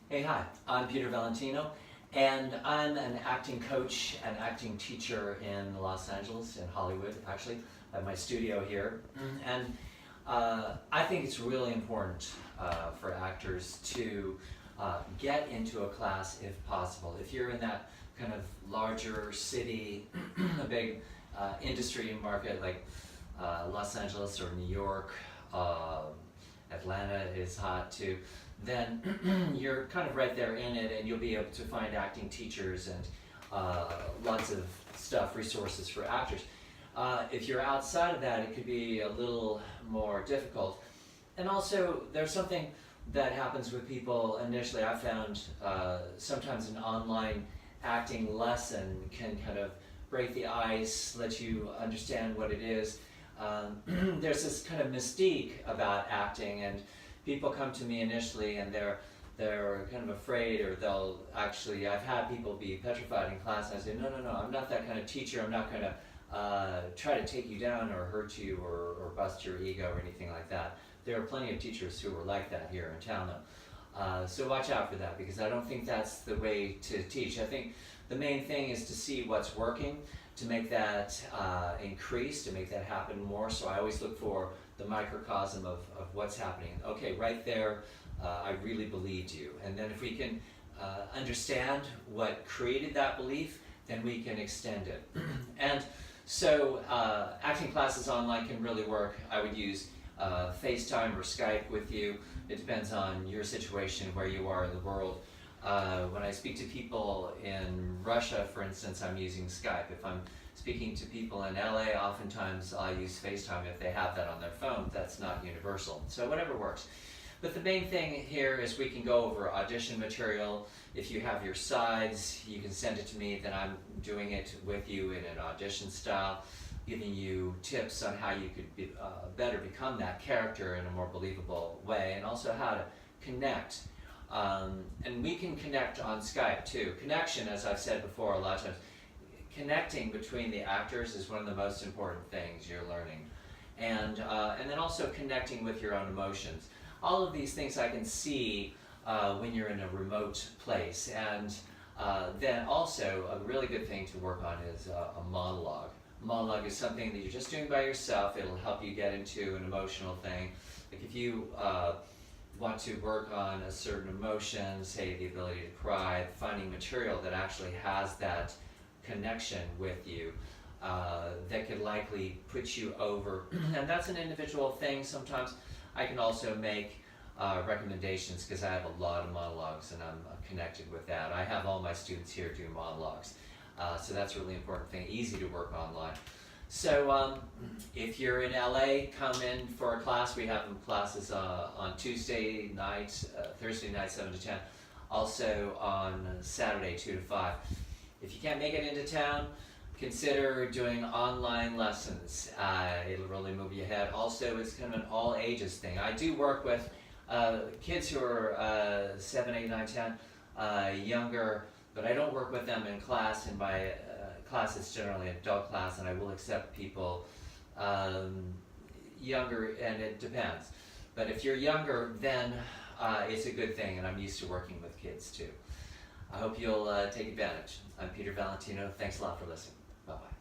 Hey, hi, I'm Peter Valentino, and I'm an acting coach and acting teacher in Los Angeles, in Hollywood, actually. I have my studio here, and I think it's really important for actors to get into a class if possible. If you're in that kind of larger city, a big industry market like Los Angeles or New York, Atlanta is hot too, then you're kind of right there in it, and you'll be able to find acting teachers and lots of stuff, resources for actors. If you're outside of that, it could be a little more difficult. And also, there's something that happens with people initially. I found sometimes an online acting lesson can kind of break the ice, let you understand what it is. There's this kind of mystique about acting, and people come to me initially and they're kind of afraid, or they'll actually, I've had people be petrified in class, and I say, no, I'm not that kind of teacher. I'm not going to try to take you down or hurt you or bust your ego or anything like that. There are plenty of teachers who are like that here in town though. So watch out for that, because I don't think that's the way to teach. I think the main thing is to see what's working, to make that increase, to make that happen more. So I always look for the microcosm of what's happening. Okay, right there, I really believed you. And then if we can understand what created that belief, then we can extend it. And so acting classes online can really work. I would use FaceTime or Skype with you. It depends on your situation, where you are in the world. When I speak to people in Russia, for instance, I'm using Skype. If I'm speaking to people in LA, oftentimes I'll use FaceTime if they have that on their phone. That's not universal. So whatever works. But the main thing here is we can go over audition material. If you have your sides, you can send it to me, then I'm doing it with you in an audition style, giving you tips on how you could be, better become that character in a more believable way, and also how to connect. And we can connect on Skype too. Connection, as I've said before a lot of times, connecting between the actors is one of the most important things you're learning. And then also connecting with your own emotions. All of these things I can see when you're in a remote place. And then also a really good thing to work on is a monologue. Monologue is something that you're just doing by yourself. It'll help you get into an emotional thing. Like if you want to work on a certain emotion, say the ability to cry, finding material that actually has that connection with you, that could likely put you over. And that's an individual thing. Sometimes I can also make recommendations, because I have a lot of monologues and I'm connected with that. I have all my students here do monologues. So that's a really important thing, easy to work online. So if you're in LA, come in for a class. We have classes on Tuesday nights, Thursday night 7 to 10, also on Saturday 2 to 5. If you can't make it into town, consider doing online lessons. It'll really move you ahead. Also, it's kind of an all ages thing. I do work with kids who are 7, 8, 9, 10, younger, but I don't work with them in class. In my class, it's generally an adult class, and I will accept people younger, and it depends. But if you're younger, then it's a good thing, and I'm used to working with kids too. I hope you'll take advantage. I'm Peter Valentino. Thanks a lot for listening. Bye-bye.